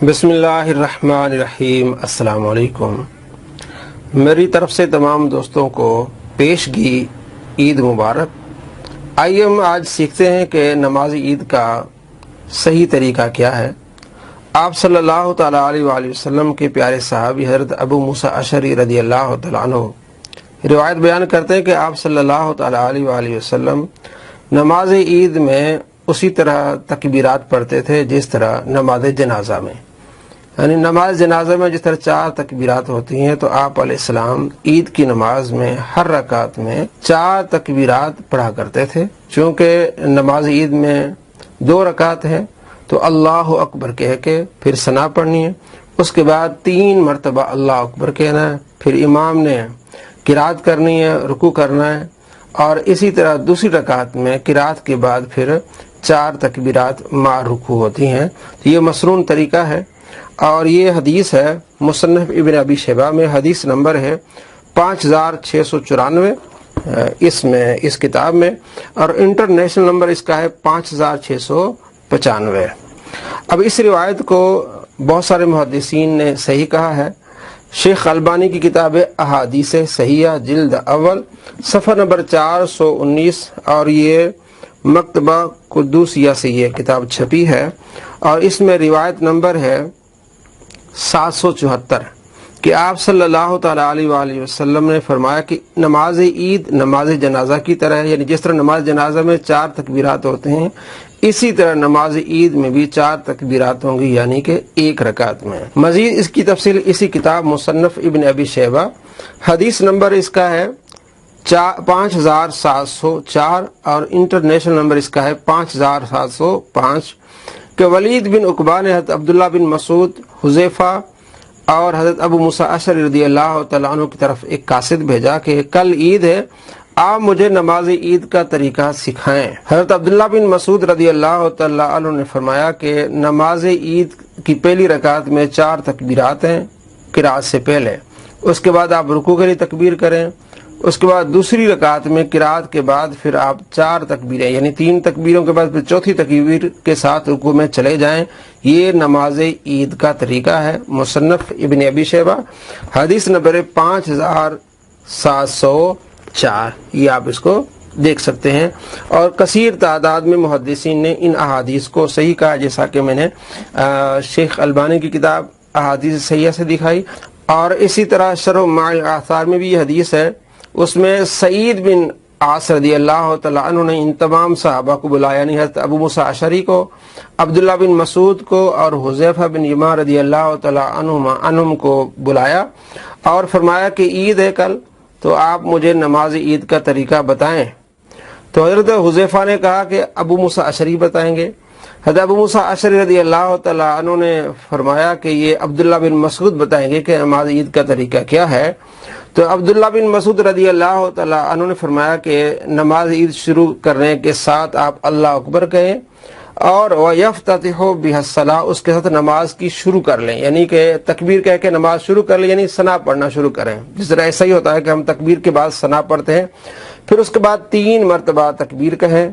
بسم اللہ الرحمن الرحیم۔ السلام علیکم۔ میری طرف سے تمام دوستوں کو پیشگی عید مبارک۔ آئیے ہم آج سیکھتے ہیں کہ نماز عید کا صحیح طریقہ کیا ہے۔ آپ صلی اللہ تعالیٰ علیہ وآلہ وسلم کے پیارے صحابی حضرت ابو موسیٰ اشعری رضی اللہ تعالیٰ عنہ روایت بیان کرتے ہیں کہ آپ صلی اللہ تعالیٰ علیہ وآلہ وسلم نماز عید میں اسی طرح تکبیرات پڑھتے تھے جس طرح نماز جنازہ میں، یعنی نماز جنازہ میں جس طرح 4 تکبیرات ہوتی ہیں تو آپ علیہ السلام عید کی نماز میں ہر رکعت میں 4 تکبیرات پڑھا کرتے تھے۔ چونکہ نماز عید میں 2 رکعت ہے تو اللہ اکبر کہہ کے پھر ثنا پڑھنی ہے، اس کے بعد 3 مرتبہ اللہ اکبر کہنا ہے، پھر امام نے قرات کرنی ہے، رکوع کرنا ہے، اور اسی طرح دوسری رکعت میں قرات کے بعد پھر 4 تکبیرات مع رکوع ہوتی ہیں۔ تو یہ مسنون طریقہ ہے، اور یہ حدیث ہے مصنف ابن ابی شیبہ میں، حدیث نمبر ہے 5694 اس کتاب میں، اور انٹرنیشنل نمبر اس کا ہے 5695۔ اب اس روایت کو بہت سارے محدثین نے صحیح کہا ہے۔ شیخ البانی کی کتاب احادیث صحیحہ جلد اول صفحہ نمبر 419، اور یہ مکتبہ قدوسیہ سے یہ کتاب چھپی ہے، اور اس میں روایت نمبر ہے 774 کہ آپ صلی اللہ تعالیٰ علیہ وآلہ وسلم نے فرمایا کہ نماز عید نماز جنازہ کی طرح ہے، یعنی جس طرح نماز جنازہ میں 4 تکبیرات ہوتے ہیں اسی طرح نماز عید میں بھی 4 تکبیرات ہوں گی، یعنی کہ 1 رکعت میں۔ مزید اس کی تفصیل اسی کتاب مصنف ابن ابی شیبہ، حدیث نمبر اس کا ہے 5704، اور انٹرنیشنل نمبر اس کا ہے 5705 کہ ولید بن عقبہ نے حضرت عبداللہ بن مسعود، حذیفہ اور حضرت ابو موسیٰ اشعری رضی اللہ تعالیٰ عنہ کی طرف ایک قاصد بھیجا کہ کل عید ہے، آپ مجھے نماز عید کا طریقہ سکھائیں۔ حضرت عبداللہ بن مسعود رضی اللہ تعالیٰ عنہ نے فرمایا کہ نماز عید کی پہلی رکعت میں 4 تکبیرات ہیں قرات سے پہلے، اس کے بعد آپ رکوع کے لیے تکبیر کریں، اس کے بعد دوسری رکعت میں قرات کے بعد پھر آپ 4 تکبیریں، یعنی 3 تکبیروں کے بعد پھر چوتھی تکبیر کے ساتھ رکوع میں چلے جائیں۔ یہ نماز عید کا طریقہ ہے۔ مصنف ابن ابی شیبہ، حدیث نمبر 5704، یہ آپ اس کو دیکھ سکتے ہیں، اور کثیر تعداد میں محدثین نے ان احادیث کو صحیح کہا، جیسا کہ میں نے شیخ البانی کی کتاب احادیث صحیحہ سے دکھائی، اور اسی طرح شرح معانی الاثار میں بھی یہ حدیث ہے، اس میں سعید بن عاص رضی اللہ تعالیٰ عنہ نے ان تمام صحابہ کو بلایا، یعنی حضرت ابو موسیٰ اشعری کو، عبداللہ بن مسعود کو اور حذیفہ بن یمان رضی اللہ تعالیٰ عنہم کو بلایا، اور فرمایا کہ عید ہے کل، تو آپ مجھے نماز عید کا طریقہ بتائیں۔ تو حضرت حذیفہ نے کہا کہ ابو موسیٰ اشعری بتائیں گے۔ حضرت ابو موسیٰ اشعری رضی اللہ تعالیٰ عنہ نے فرمایا کہ یہ عبداللہ بن مسعود بتائیں گے کہ نماز عید کا طریقہ کیا ہے۔ تو عبداللہ بن مسعود رضی اللہ تعالیٰ عنہ نے فرمایا کہ نماز عید شروع کرنے کے ساتھ آپ اللہ اکبر کہیں، اور وَيَفْتَتِحُ بِهَا الصَّلَاةُ، اس کے ساتھ نماز کی شروع کر لیں، یعنی کہ تکبیر کہہ کے نماز شروع کر لیں، یعنی ثنا پڑھنا شروع کریں۔ جس طرح ایسا ہی ہوتا ہے کہ ہم تکبیر کے بعد ثنا پڑھتے ہیں، پھر اس کے بعد 3 مرتبہ تکبیر کہیں،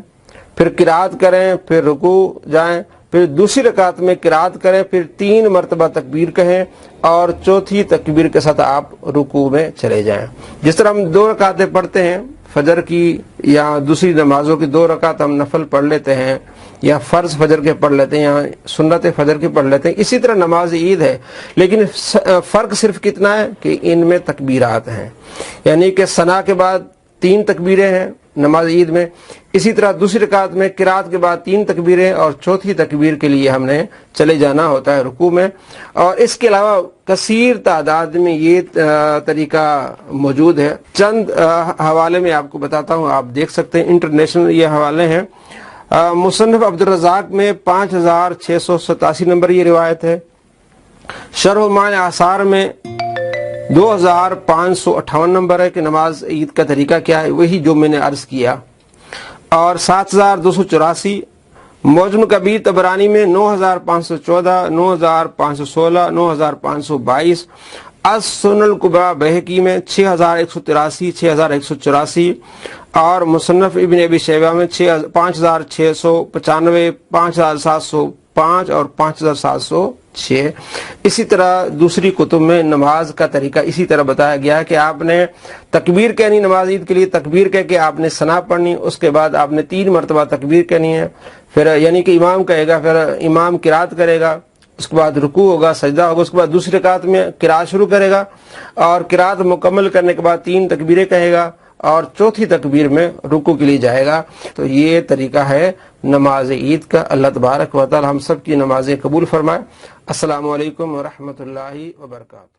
پھر قرات کریں، پھر رکوع جائیں، پھر دوسری رکعت میں قرات کریں، پھر 3 مرتبہ تکبیر کہیں، اور چوتھی تکبیر کے ساتھ آپ رکوع میں چلے جائیں۔ جس طرح ہم 2 رکعتیں پڑھتے ہیں فجر کی یا دوسری نمازوں کی، 2 رکعت ہم نفل پڑھ لیتے ہیں، یا فرض فجر کے پڑھ لیتے ہیں، یا سنت فجر کے پڑھ لیتے ہیں، اسی طرح نماز عید ہے، لیکن فرق صرف کتنا ہے کہ ان میں تکبیرات ہیں، یعنی کہ ثنا کے بعد 3 تکبیریں ہیں نماز عید میں، اسی طرح دوسری رکعت میں قرات کے بعد 3 تکبیریں، اور چوتھی تکبیر کے لیے ہم نے چلے جانا ہوتا ہے رکوع میں۔ اور اس کے علاوہ کثیر تعداد میں یہ طریقہ موجود ہے۔ چند حوالے میں آپ کو بتاتا ہوں، آپ دیکھ سکتے ہیں، انٹرنیشنل یہ حوالے ہیں۔ مصنف عبدالرزاق میں 5687 نمبر یہ روایت ہے۔ شرح معانی الاثار میں 2558 نمبر ہے کہ نماز عید کا طریقہ کیا ہے، وہی جو میں نے عرض کیا، اور 7284 معجم کبیر طبرانی میں 9514، 9516، 9522، السنن الکبریٰ بہقی میں 6183، 6184، اور مصنف ابن ابی شیبہ میں 5695، 5705، 5 اور 5706۔ اسی طرح دوسری کتب میں نماز کا طریقہ اسی طرح بتایا گیا کہ آپ نے تکبیر کہنی، نماز عید کے لیے تکبیر کہہ کے آپ نے ثنا پڑھنی، اس کے بعد آپ نے 3 مرتبہ تکبیر کہنی ہے، پھر یعنی کہ امام کہے گا، پھر امام قرات کرے گا، اس کے بعد رکوع ہوگا، سجدہ ہوگا، اس کے بعد دوسری رکعت میں قرات شروع کرے گا، اور قرات مکمل کرنے کے بعد 3 تکبیریں کہے گا، اور چوتھی تکبیر میں رکوع کے لیے جائے گا۔ تو یہ طریقہ ہے نماز عید کا۔ اللہ تبارک و تعالی ہم سب کی نمازیں قبول فرمائے۔ السلام علیکم ورحمۃ اللہ وبرکاتہ۔